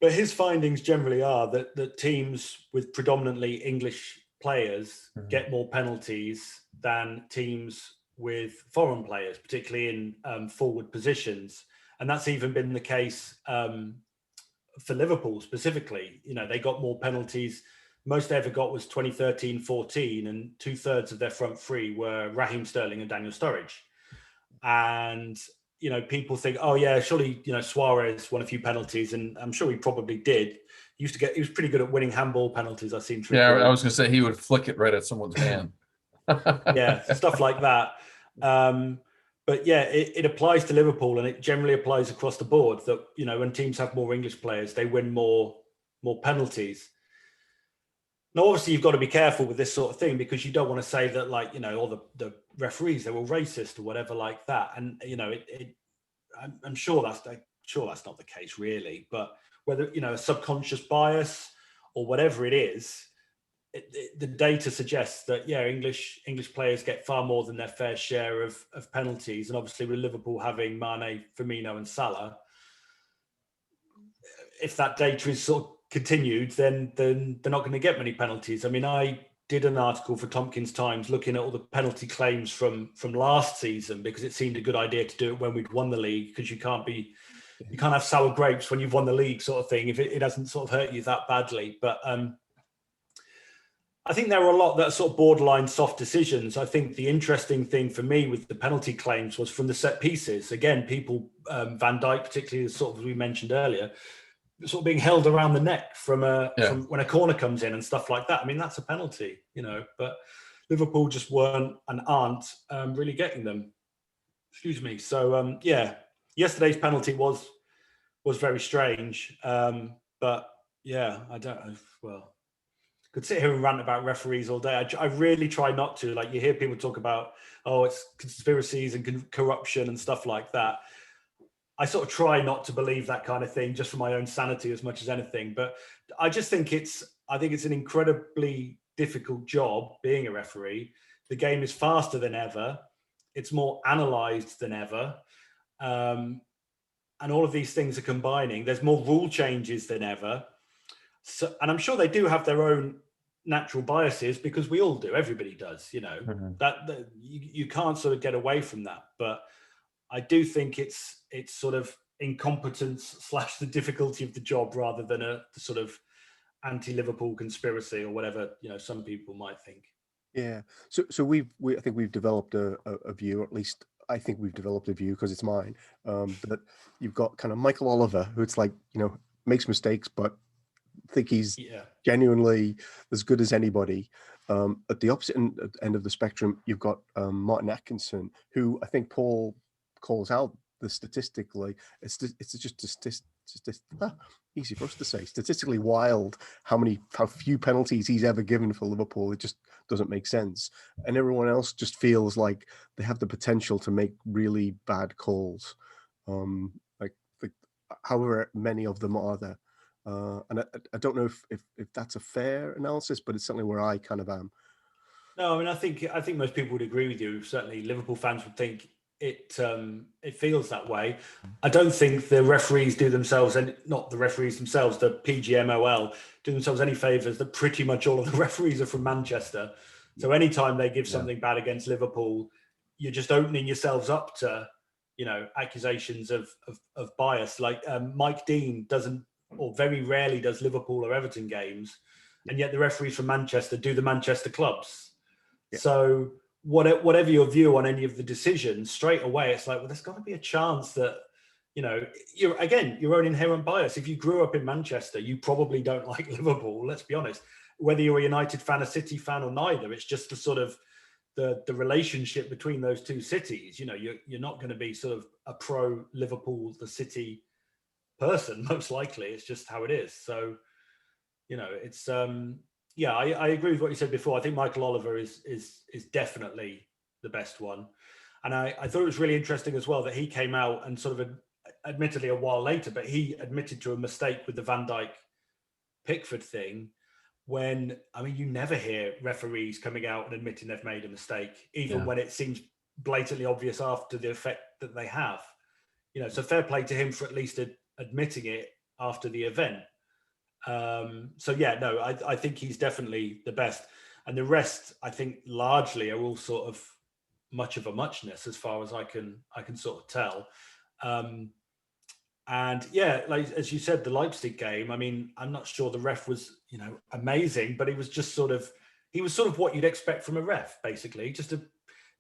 [SPEAKER 2] But his findings generally are that teams with predominantly English players get more penalties than teams with foreign players, particularly in forward positions. And that's even been the case for Liverpool specifically. You know, they got more penalties. Most they ever got was 2013-14, and 2/3 of their front three were Raheem Sterling and Daniel Sturridge. And you know, people think, oh yeah, surely, you know, Suarez won a few penalties, and I'm sure he probably did. He was pretty good at winning handball penalties, I seem to recall.
[SPEAKER 3] I was going to say he would flick it right at someone's hand.
[SPEAKER 2] Yeah, stuff like that. But yeah, it applies to Liverpool, and it generally applies across the board that, you know, when teams have more English players, they win more penalties. Now, obviously, you've got to be careful with this sort of thing, because you don't want to say that, like, you know, all the referees, they were racist or whatever like that. And, you know, I'm sure that's not the case really, but whether, you know, a subconscious bias or whatever it is, the data suggests that, yeah, English players get far more than their fair share of penalties. And obviously with Liverpool having Mane, Firmino and Salah, if that data is sort of continued, then they're not going to get many penalties. I mean, I did an article for Tompkins Times looking at all the penalty claims from last season, because it seemed a good idea to do it when we'd won the league, because you can't have sour grapes when you've won the league, sort of thing, if it hasn't sort of hurt you that badly. But I think there were a lot that are sort of borderline soft decisions. I think the interesting thing for me with the penalty claims was from the set pieces. Again, people, Van Dijk particularly, sort of as we mentioned earlier, sort of being held around the neck from when a corner comes in and stuff like that. I mean, that's a penalty, you know, but Liverpool just weren't and aren't really getting them. Excuse me. So, yesterday's penalty was very strange. But yeah, I don't know. Well, could sit here and rant about referees all day. I really try not to. Like, you hear people talk about, oh, it's conspiracies and corruption and stuff like that. I sort of try not to believe that kind of thing, just for my own sanity as much as anything. But I just think it's an incredibly difficult job being a referee. The game is faster than ever. It's more analysed than ever. And all of these things are combining. There's more rule changes than ever. So, and I'm sure they do have their own natural biases, because we all do. Everybody does, you know, that you can't sort of get away from that. But I do think it's sort of incompetence / the difficulty of the job, rather than the sort of anti-Liverpool conspiracy or whatever, you know, some people might think.
[SPEAKER 1] Yeah. So I think we've developed a view, or at least I think we've developed a view, because it's mine, that you've got kind of Michael Oliver, who it's like, you know, makes mistakes, but I think he's genuinely as good as anybody. At the opposite end of the spectrum, you've got Martin Atkinson, who I think Paul calls out the statistically. It's just easy for us to say. Statistically wild how few penalties he's ever given for Liverpool. It just doesn't make sense. And everyone else just feels like they have the potential to make really bad calls. Like however many of them are there. And I don't know if that's a fair analysis, but it's certainly where I kind of am.
[SPEAKER 2] No, I mean, I think most people would agree with you. Certainly Liverpool fans would think it feels that way. I don't think the referees do themselves, and not the referees themselves, the PGMOL do themselves any favours that pretty much all of the referees are from Manchester. So anytime they give something bad against Liverpool, you're just opening yourselves up to, accusations of bias. Like Mike Dean doesn't, or very rarely does, Liverpool or Everton games, and yet the referees from Manchester do the Manchester clubs. Yeah. So whatever your view on any of the decisions, straight away it's like, well, there's got to be a chance that, you're your own inherent bias. If you grew up in Manchester, you probably don't like Liverpool. Let's be honest. Whether you're a United fan, a City fan, or neither, it's just the sort of the relationship between those two cities. You're not going to be sort of a pro Liverpool, the City person, most likely. It's just how it is. So, it's I agree with what you said before. I think Michael Oliver is definitely the best one. And I thought it was really interesting as well that he came out and sort of, admittedly a while later, but he admitted to a mistake with the Van Dijk Pickford thing, when, you never hear referees coming out and admitting they've made a mistake, even when it seems blatantly obvious after the effect that they have. So fair play to him for at least admitting it after the event. I think he's definitely the best. And the rest, I think, largely are all sort of much of a muchness as far as I can sort of tell. Like as you said, the Leipzig game, I'm not sure the ref was, amazing, but he was sort of what you'd expect from a ref, basically, just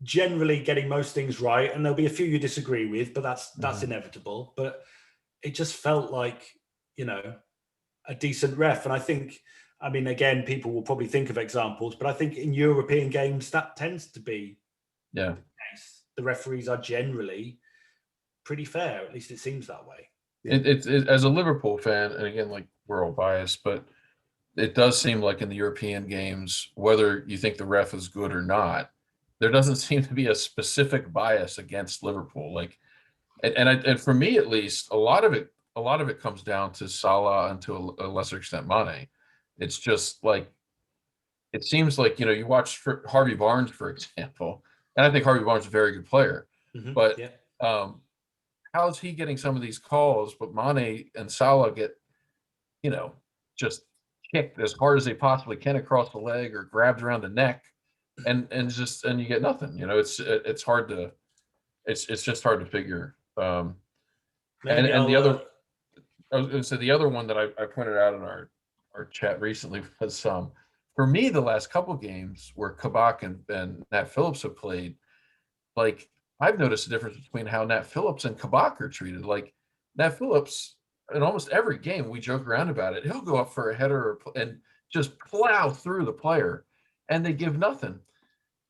[SPEAKER 2] generally getting most things right. And there'll be a few you disagree with, but that's inevitable. But it just felt like, a decent ref. And I think, again, people will probably think of examples, but I think in European games, that tends to be the case. The referees are generally pretty fair. At least it seems that way.
[SPEAKER 3] It as a Liverpool fan, and again, like, we're all biased, but it does seem like in the European games, whether you think the ref is good or not, there doesn't seem to be a specific bias against Liverpool. Like, and for me at least, a lot of it comes down to Salah and to a lesser extent Mane. It's just like, it seems like, you watch Harvey Barnes, for example, and I think Harvey Barnes is a very good player, but how is he getting some of these calls, but Mane and Salah get, just kicked as hard as they possibly can across the leg or grabbed around the neck, and you get nothing. It's hard to, it's just hard to figure. And the other, I was going to say, the other one that I pointed out in our chat recently was, for me, the last couple games where Kabak and Nat Phillips have played, like, I've noticed a difference between how Nat Phillips and Kabak are treated. Like, Nat Phillips, in almost every game, we joke around about it, he'll go up for a header and just plow through the player, and they give nothing.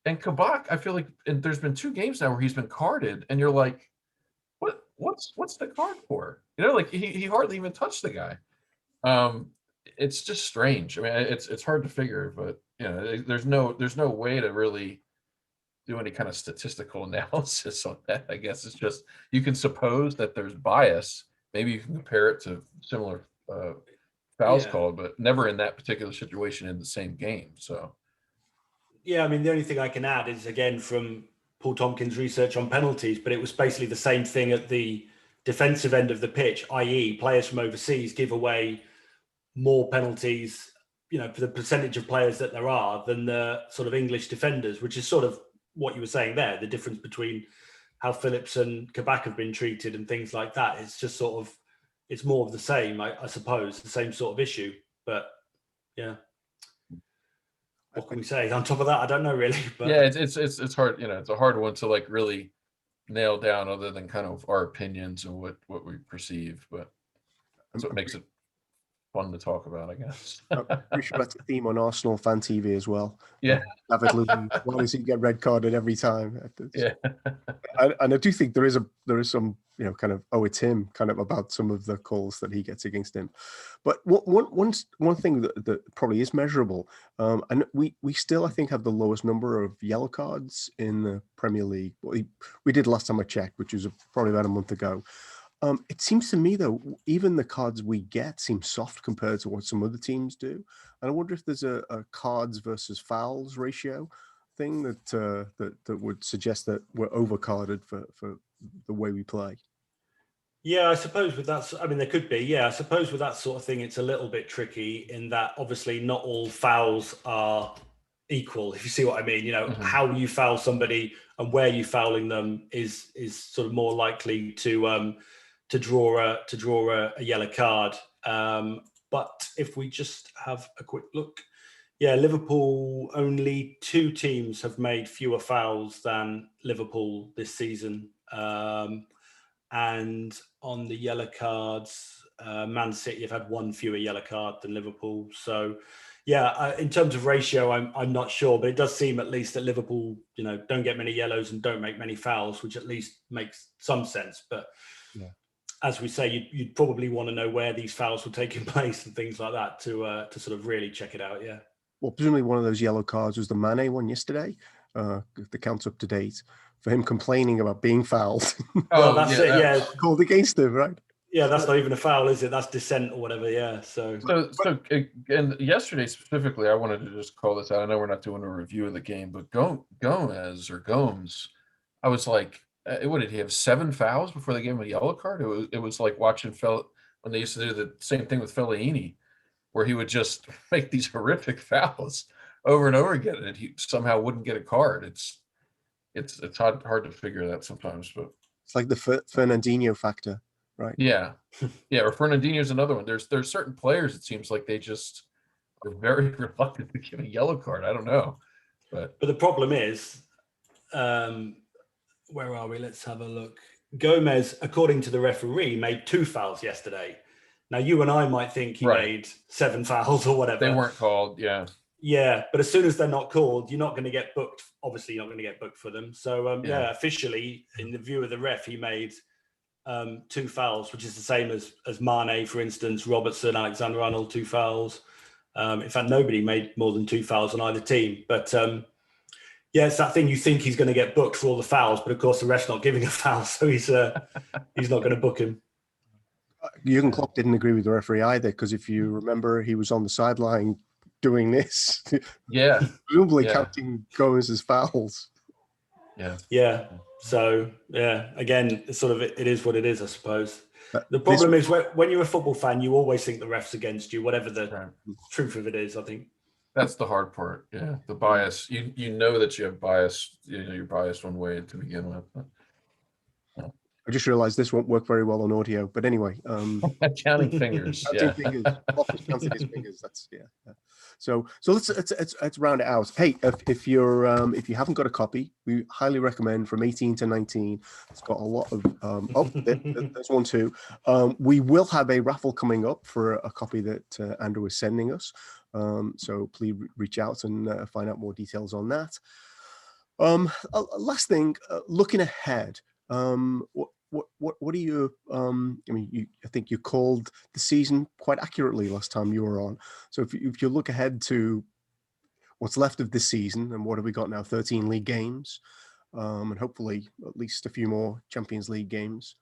[SPEAKER 3] And Kabak, I feel like, and there's been 2 games now where he's been carded, and you're like, what's the card for? Like, he hardly even touched the guy. It's just strange. It's hard to figure, but there's no way to really do any kind of statistical analysis on that. I guess it's just, you can suppose that there's bias. Maybe you can compare it to similar fouls called, but never in that particular situation in the same game. So,
[SPEAKER 2] the only thing I can add is, again, from Paul Tompkins' research on penalties, but it was basically the same thing at the defensive end of the pitch, i.e. players from overseas give away more penalties, for the percentage of players that there are, than the sort of English defenders, which is sort of what you were saying there, the difference between how Phillips and Kabak have been treated and things like that. It's just sort of, it's more of the same, I suppose, the same sort of issue. But what can we say on top of that? I don't know really. But
[SPEAKER 3] it's hard. It's a hard one to, like, really nail down, other than kind of our opinions and what we perceive. But that's what makes it fun to talk about, I guess.
[SPEAKER 1] I'm pretty sure that's a theme on Arsenal fan TV as well.
[SPEAKER 3] Yeah.
[SPEAKER 1] David Luiz, why does he get red carded every time?
[SPEAKER 3] Yeah.
[SPEAKER 1] And I do think there is some, kind of, oh, it's him, kind of, about some of the calls that he gets against him. But one thing that probably is measurable, and we still, I think, have the lowest number of yellow cards in the Premier League. We did last time I checked, which was probably about a month ago. It seems to me, though, even the cards we get seem soft compared to what some other teams do. And I wonder if there's a cards versus fouls ratio thing that would suggest that we're overcarded for the way we play?
[SPEAKER 2] Yeah, I suppose with that, I mean, there could be. Yeah, I suppose with that sort of thing, it's a little bit tricky in that obviously not all fouls are equal. If you see what I mean, how you foul somebody and where you fouling them is sort of more likely to draw a yellow card. But if we just have a quick look, yeah, Liverpool, only 2 teams have made fewer fouls than Liverpool this season. And on the yellow cards, Man City have had 1 fewer yellow card than Liverpool. So, yeah, in terms of ratio, I'm not sure, but it does seem at least that Liverpool, don't get many yellows and don't make many fouls, which at least makes some sense. But as we say, you'd probably want to know where these fouls were taking place and things like that to sort of really check it out. Yeah.
[SPEAKER 1] Well, presumably one of those yellow cards was the Mane one yesterday. If the count's up to date, for him complaining about being fouled.
[SPEAKER 2] Well, that's it. Yeah,
[SPEAKER 1] called against him, right?
[SPEAKER 2] Yeah, that's not even a foul, is it? That's dissent or whatever. Yeah. So
[SPEAKER 3] and yesterday specifically, I wanted to just call this out. I know we're not doing a review of the game, but Gomes, I was like, what did he have 7 fouls before they gave him a yellow card? It was like watching when they used to do the same thing with Fellaini, where he would just make these horrific fouls over and over again, and he somehow wouldn't get a card. It's hard to figure that sometimes, but
[SPEAKER 1] it's like the Fernandinho factor, right?
[SPEAKER 3] Yeah, or Fernandinho's another one. There's certain players, it seems like they just are very reluctant to give a yellow card. I don't know, but
[SPEAKER 2] the problem is, where are we? Let's have a look. Gomez, according to the referee, made 2 fouls yesterday. Now, you and I might think he made 7 fouls or whatever.
[SPEAKER 3] They weren't called, yeah.
[SPEAKER 2] Yeah, but as soon as they're not called, you're not going to get booked. Obviously, you're not going to get booked for them. So, officially, in the view of the ref, he made 2 fouls, which is the same as Mane, for instance, Robertson, Alexander-Arnold, 2 fouls. In fact, nobody made more than 2 fouls on either team. But, it's that thing, you think he's going to get booked for all the fouls, but of course the ref's not giving a foul, so he's not going to book him.
[SPEAKER 1] Jurgen Klopp didn't agree with the referee either, because if you remember, he was on the sideline doing this. Presumably counting Gomez's fouls.
[SPEAKER 2] Yeah. So, again, it's sort of, it is what it is, I suppose. The problem is when you're a football fan, you always think the ref's against you, whatever the truth of it is, I think.
[SPEAKER 3] That's the hard part. Yeah. The bias, you know that you have bias, you're biased one way to begin with.
[SPEAKER 1] I just realized this won't work very well on audio, but anyway.
[SPEAKER 3] Counting fingers.
[SPEAKER 1] Fingers. Counting his fingers. That's So let's round it out. Hey, if you haven't got a copy, we highly recommend From 18 to 19. It's got a lot of there's one too. We will have a raffle coming up for a copy that Andrew is sending us. So please reach out and find out more details on that. Last thing, looking ahead. What do you I think you called the season quite accurately last time you were on. So if you look ahead to what's left of this season, and what have we got now? 13 league games, and hopefully at least a few more Champions League games.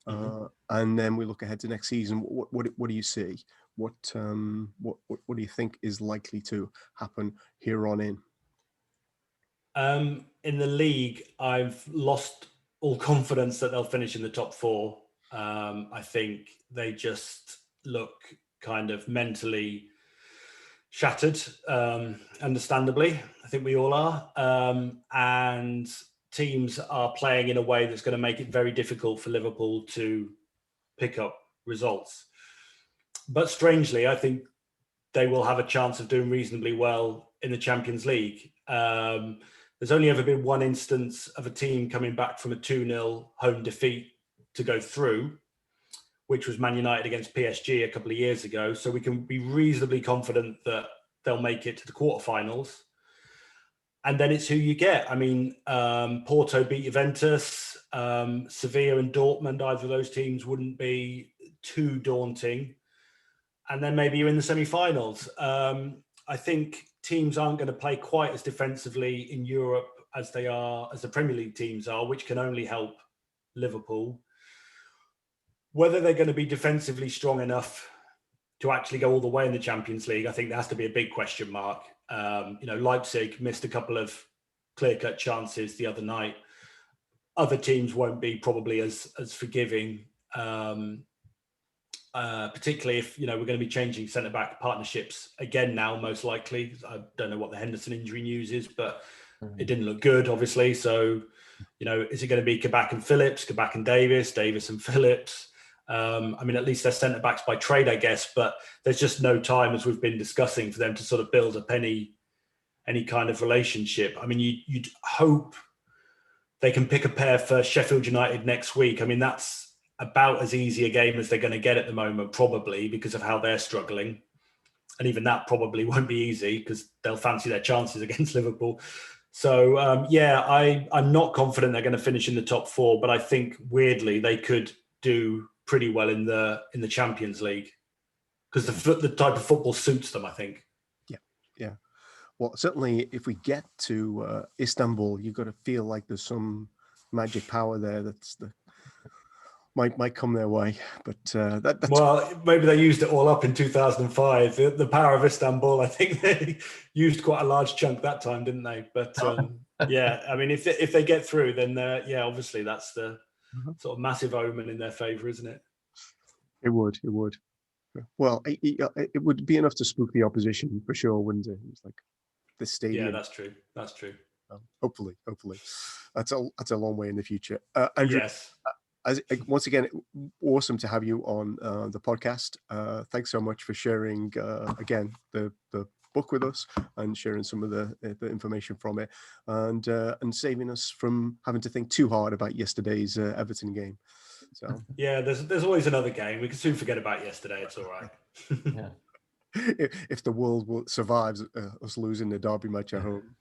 [SPEAKER 1] And then we look ahead to next season. What do you see? What do you think is likely to happen here on in?
[SPEAKER 2] In the league, I've lost all confidence that they'll finish in the top 4. I think they just look kind of mentally shattered, understandably. I think we all are. And teams are playing in a way that's going to make it very difficult for Liverpool to pick up results. But strangely, I think they will have a chance of doing reasonably well in the Champions League. There's only ever been one instance of a team coming back from a 2-0 home defeat to go through, which was Man United against PSG a couple of years ago. So we can be reasonably confident that they'll make it to the quarterfinals. And then it's who you get. I mean, Porto beat Juventus, Sevilla and Dortmund, either of those teams wouldn't be too daunting. And then maybe you're in the semi-finals. I think teams aren't going to play quite as defensively in Europe as the Premier League teams are, which can only help Liverpool. Whether they're going to be defensively strong enough to actually go all the way in the Champions League, I think there has to be a big question mark. Leipzig missed a couple of clear-cut chances the other night. Other teams won't be probably as forgiving, particularly if, we're going to be changing centre-back partnerships again now, most likely. I don't know what the Henderson injury news is, but it didn't look good, obviously. So, is it going to be Kabak and Phillips, Kabak and Davis, Davis and Phillips? At least they're centre-backs by trade, I guess, but there's just no time, as we've been discussing, for them to sort of build up any kind of relationship. You'd hope they can pick a pair for Sheffield United next week. That's about as easy a game as they're going to get at the moment, probably, because of how they're struggling. And even that probably won't be easy because they'll fancy their chances against Liverpool. So, I'm not confident they're going to finish in the top 4, but I think, weirdly, they could do pretty well in the Champions League because the type of football suits them, I think.
[SPEAKER 1] Yeah. Well, certainly if we get to Istanbul, you've got to feel like there's some magic power there that's might come their way. But that's...
[SPEAKER 2] Well, maybe they used it all up in 2005. The power of Istanbul, I think they used quite a large chunk that time, didn't they? But if they get through, then obviously that's the sort of massive omen in their favour, isn't it?
[SPEAKER 1] It would. Well, it would be enough to spook the opposition for sure, wouldn't it? It's like this stadium.
[SPEAKER 2] Yeah, that's true.
[SPEAKER 1] Hopefully, that's a long way in the future. Andrew,
[SPEAKER 2] yes.
[SPEAKER 1] Once again, awesome to have you on the podcast. Thanks so much for sharing again the book with us and sharing some of the information from it, and saving us from having to think too hard about yesterday's Everton game. So
[SPEAKER 2] yeah, there's always another game. We can soon forget about yesterday. It's all right.
[SPEAKER 3] Yeah.
[SPEAKER 1] If the world survives us losing the derby match at home.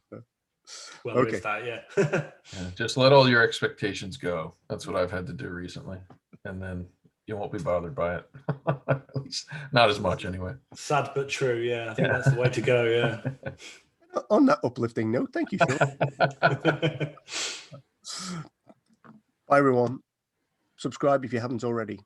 [SPEAKER 2] Well, okay. There is that,
[SPEAKER 3] yeah. Just let all your expectations go. That's what I've had to do recently, and then you won't be bothered by it. Not as much, anyway.
[SPEAKER 2] Sad but true. Yeah, I think that's the way to go. Yeah.
[SPEAKER 1] On that uplifting note, thank you, Sean. Bye, everyone. Subscribe if you haven't already.